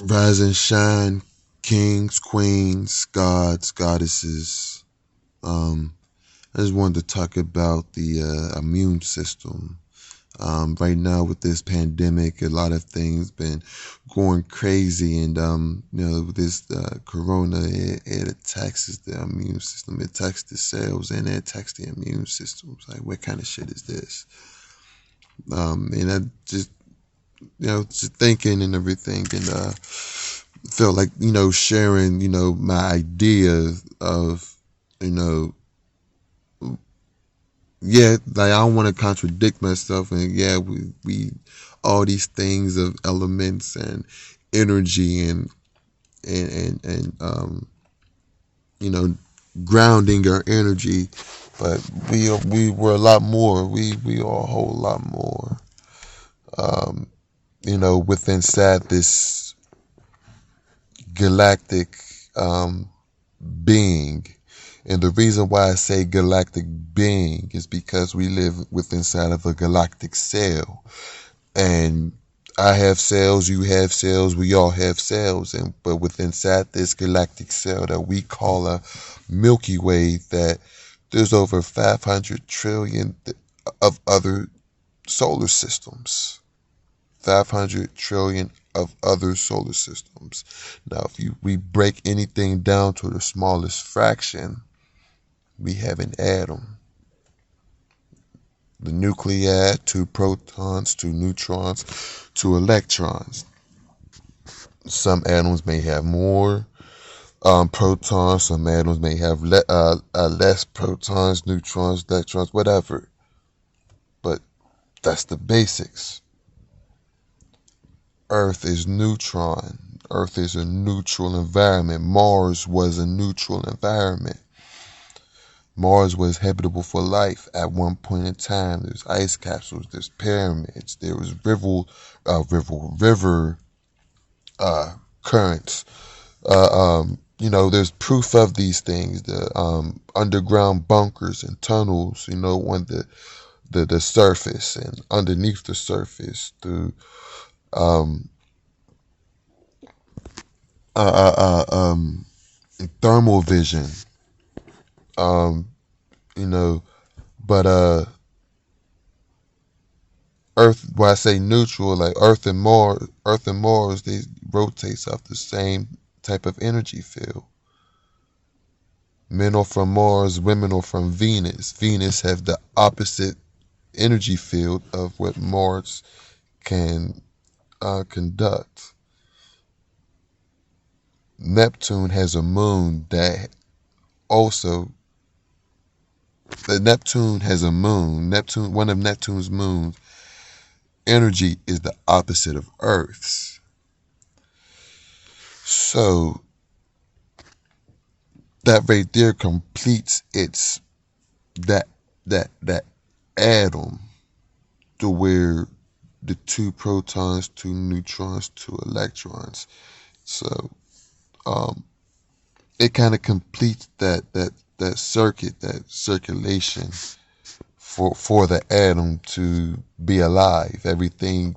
Rise and shine, kings, queens, gods, goddesses. I just wanted to talk about the immune system. Right now with this pandemic, a lot of things been going crazy, and with this corona, it attacks the immune system, it attacks the cells, and it attacks the immune systems. Like, what kind of shit is this? And I just just thinking and everything, and felt like sharing my idea of you know yeah, like I don't want to contradict myself, and yeah, we all these things of elements and energy and you know grounding our energy, but we were a lot more. We are a whole lot more. Um, with inside this galactic being. And the reason why I say galactic being is because we live within inside of a galactic cell. And I have cells, you have cells, we all have cells. But within inside this galactic cell that we call a Milky Way, that there's over 500 trillion of other solar systems. 500 trillion of other solar systems. Now, if we break anything down to the smallest fraction, we have an atom. The nuclei, 2 protons, 2 neutrons, 2 electrons. Some atoms may have more protons, some atoms may have less protons, neutrons, electrons, whatever. But that's the basics. Earth is neutron. Earth is a neutral environment. Mars was a neutral environment. Mars was habitable for life at one point in time. There's ice capsules, there's pyramids, there was river currents. There's proof of these things. The underground bunkers and tunnels. On the surface and underneath the surface through um, thermal vision. Um, you know, but Earth. When I say neutral, like Earth and Mars, they rotates off the same type of energy field. Men are from Mars, women are from Venus. Venus have the opposite energy field of what Mars can conduct. Neptune has a moon that also. The Neptune has a moon. One of Neptune's moons, energy is the opposite of Earth's. So that right there completes its that atom, to where the 2 protons, 2 neutrons, 2 electrons. So it kind of completes that circuit, that circulation for the atom to be alive. Everything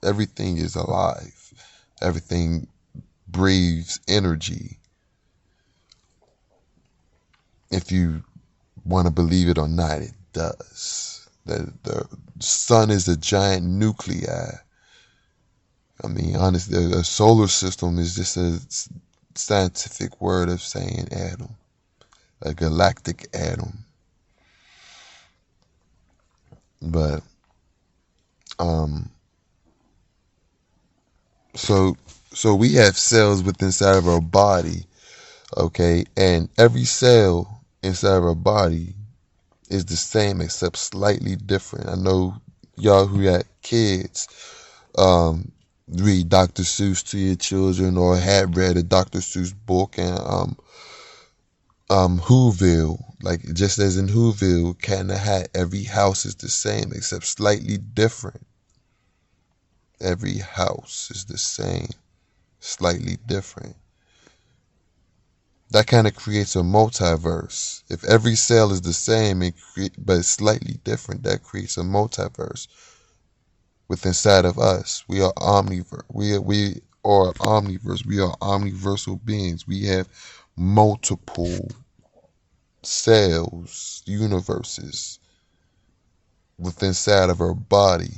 everything is alive. Everything breathes energy. If you want to believe it or not, it does. The sun is a giant nuclei. I mean, honestly, a solar system is just a scientific word of saying atom, a galactic atom. But so we have cells within inside of our body, okay, and every cell inside of our body is the same except slightly different. I know y'all who got kids read Dr. Seuss to your children, or had read a Dr. Seuss book, and Whoville, like just as in Whoville, Cat in the Hat, every house is the same except slightly different. Every house is the same, slightly different. That kind of creates a multiverse. If every cell is the same but it's slightly different, that creates a multiverse within inside of us. We are omniverse. We are omniverse. We are omniversal beings. We have multiple cells, universes within inside of our body.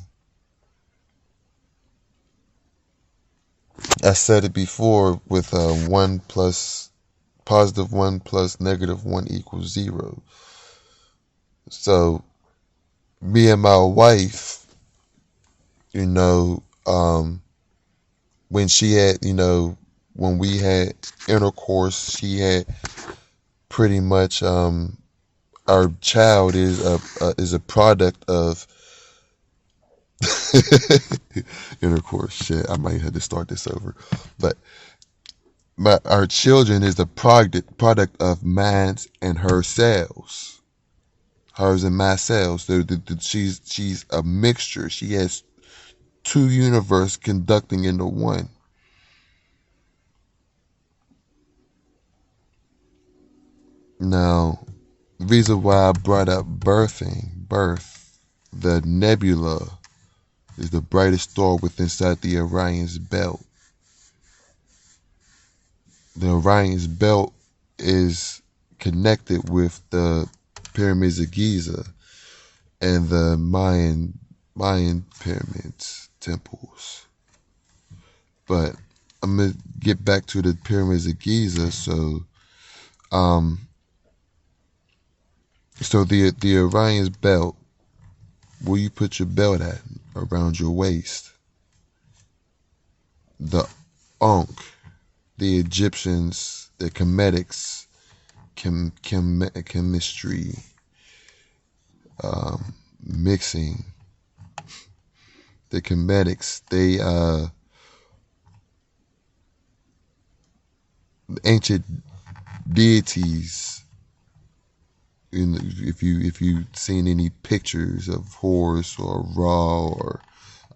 I said it before with one plus positive one plus negative one equals zero. So me and my wife, you know, when she had, when we had intercourse, she had pretty much our child is a product of intercourse. Shit, I might have to start this over, but our children is the product of mine's and her cells, hers and my cells. She's a mixture. She has two universe conducting into one. Now, the reason why I brought up birth, the nebula is the brightest star within inside the Orion's belt. The Orion's belt is connected with the pyramids of Giza and the Mayan pyramids, temples. But I'm gonna get back to the pyramids of Giza. Um, so the Orion's belt, where you put your belt at, around your waist. The Ankh, the Egyptians, the Kemetics, chemistry, mixing. The Kemetics, ancient deities. If you've seen any pictures of Horus or Ra or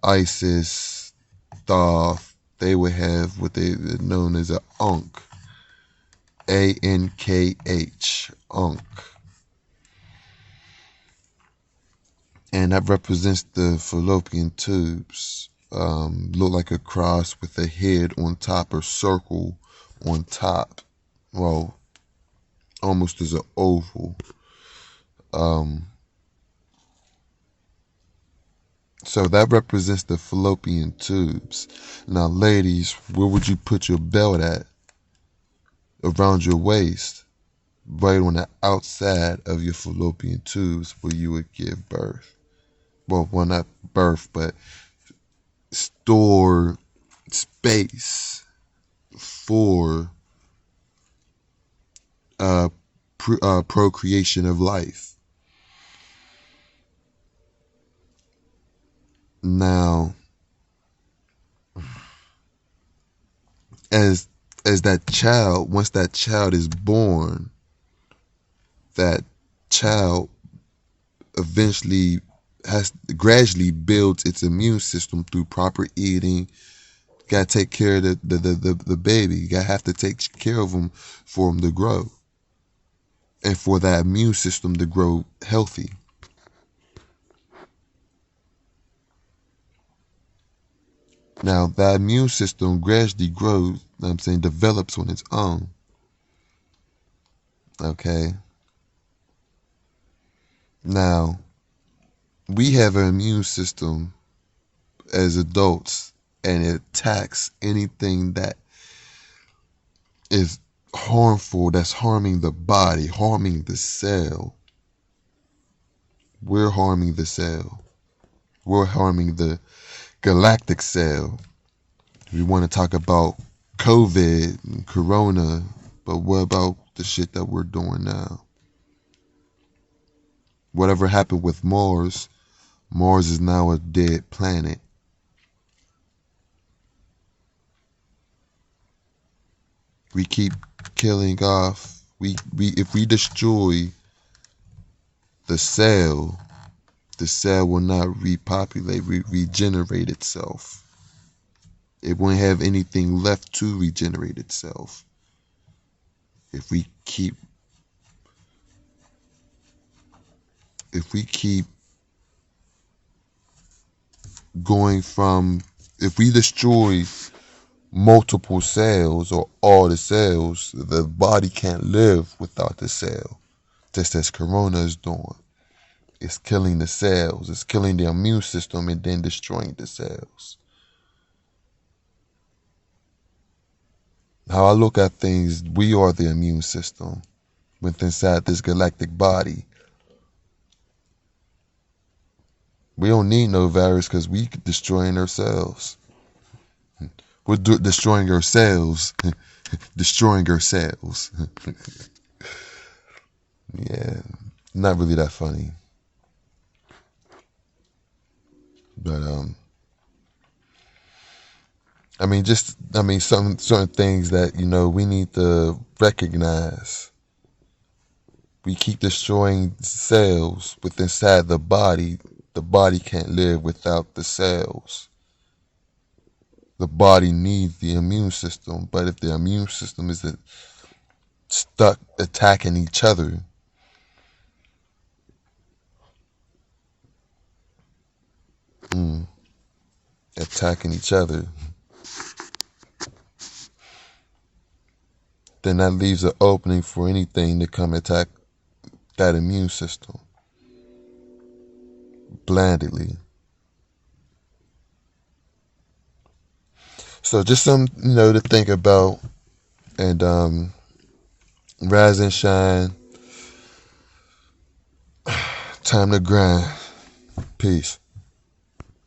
Isis, Thoth, they would have what they known as an Ankh, Ankh, Ankh, and that represents the fallopian tubes. Look like a cross with a head on top or circle on top. Well, almost as an oval. So that represents the fallopian tubes. Now, ladies, where would you put your belt at? Around your waist, right on the outside of your fallopian tubes where you would give birth. Well, not birth, but store space for procreation of life. Now, as that child, once that child is born, that child eventually gradually builds its immune system through proper eating. Gotta take care of the baby. You gotta have to take care of him for him to grow, and for that immune system to grow healthy. Now that immune system gradually grows, I'm saying develops on its own. Okay. Now we have an immune system as adults, and it attacks anything that is harmful, that's harming the body, harming the cell. We're harming the cell. We're harming the galactic cell. We want to talk about COVID and Corona, but what about the shit that we're doing now? Whatever happened with Mars, Mars is now a dead planet. We keep killing off. If we destroy the cell will not repopulate, regenerate itself. It won't have anything left to regenerate itself. If we keep going from, if we destroy multiple cells or all the cells. The body can't live without the cell, just as corona is doing. It's killing the cells, it's killing the immune system and then destroying the cells. How I look at things, we are the immune system within inside this galactic body. We don't need no virus because we destroying ourselves. We're destroying ourselves. Destroying ourselves. Yeah, not really that funny. But some certain things that we need to recognize. We keep destroying cells within inside the body. The body can't live without the cells. The body needs the immune system, but if the immune system is stuck attacking each other, attacking each other, then that leaves an opening for anything to come attack that immune system blandly. So just some, to think about, and rise and shine. Time to grind. Peace.